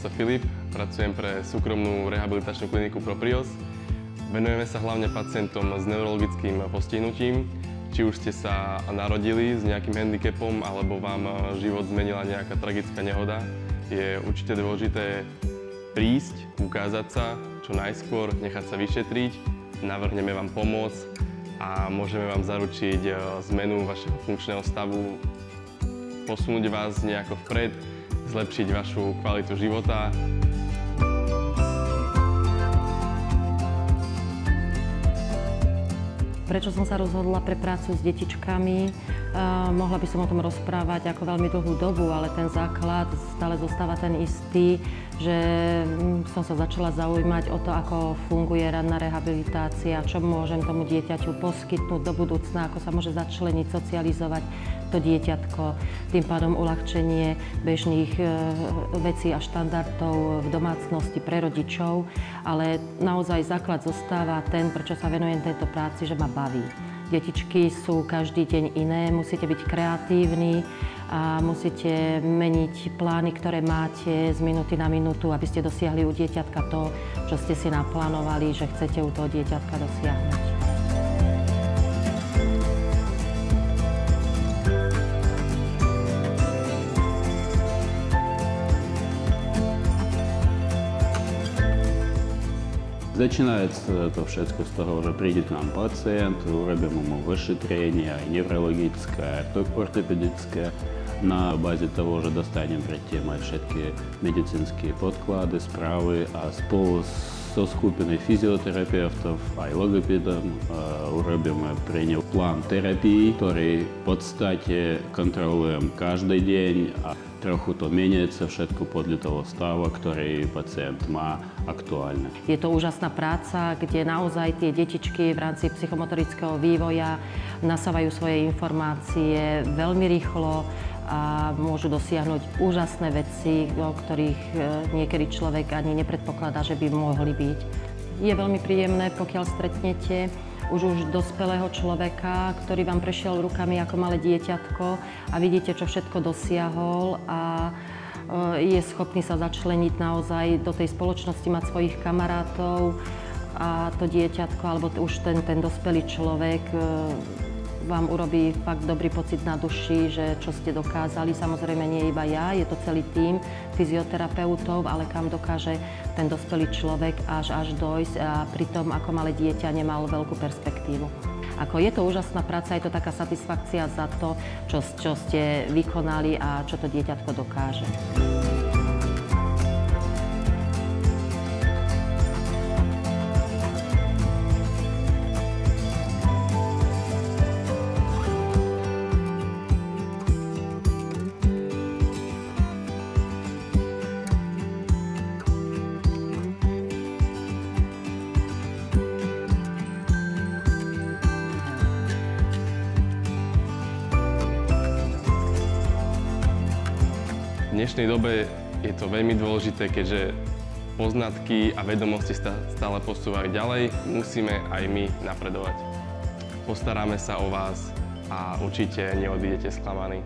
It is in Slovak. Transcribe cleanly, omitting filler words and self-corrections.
sa Filip, pracujem pre súkromnú rehabilitačnú kliniku Proprios. Venujeme sa hlavne pacientom s neurologickým postihnutím. Či už ste sa narodili s nejakým handicapom, alebo vám život zmenila nejaká tragická nehoda, je určite dôležité prísť, ukázať sa čo najskôr, nechať sa vyšetriť, navrhneme vám pomoc a môžeme vám zaručiť zmenu vašeho funkčného stavu, posunúť vás nejako vpred, zlepšiť vašu kvalitu života. Prečo som sa rozhodla pre prácu s detičkami? Mohla by som o tom rozprávať ako veľmi dlhú dobu, ale ten základ stále zostáva ten istý, že som sa začala zaujímať o to, ako funguje ranná rehabilitácia, čo môžem tomu dieťaťu poskytnúť do budúcna, ako sa môže začleniť, socializovať to dieťatko, tým pádom uľahčenie bežných vecí a štandardov v domácnosti pre rodičov, ale naozaj základ zostáva ten, prečo sa venujem tejto práci, že ma baví. Detičky sú každý deň iné, musíte byť kreatívni a musíte meniť plány, ktoré máte z minúty na minútu, aby ste dosiahli u dieťatka to, čo ste si naplánovali, že chcete u toho dieťatka dosiahnuť. Začínaється to všetko z toho, že príde k nám pacient, urobíme mu vyšetrenie aj neurologické, aj ortopedické. Na báze toho, že dostaneme predtým aj všetky medicínske podklady, správy a spolu so skupinou fyzioterapeutov aj logopedom urobíme pre ňu plán terapii, ktorý v podstate kontrolujem každý deň a trochu to meniaca všetko podľa toho stavu, ktorý pacient má aktuálne. Je to úžasná práca, kde naozaj tie detičky v rámci psychomotorického vývoja nasávajú svoje informácie veľmi rýchlo a môžu dosiahnuť úžasné veci, o ktorých niekedy človek ani nepredpokladá, že by mohli byť. Je veľmi príjemné, pokiaľ stretnete už dospelého človeka, ktorý vám prešiel rukami ako malé dieťatko a vidíte, čo všetko dosiahol a je schopný sa začleniť naozaj do tej spoločnosti, mať svojich kamarátov a to dieťatko, alebo už ten dospelý človek vám urobí fakt dobrý pocit na duši, že čo ste dokázali. Samozrejme nie iba ja, je to celý tím fyzioterapeutov, ale kam dokáže ten dospelý človek až dojsť a pritom ako malé dieťa nemal veľkú perspektívu. Ako je to úžasná práca, je to taká satisfakcia za to, čo ste vykonali a čo to dieťatko dokáže. V dnešnej dobe je to veľmi dôležité, keďže poznatky a vedomosti stále posúvajú ďalej, musíme aj my napredovať. Postaráme sa o vás a určite neodídete sklamaní.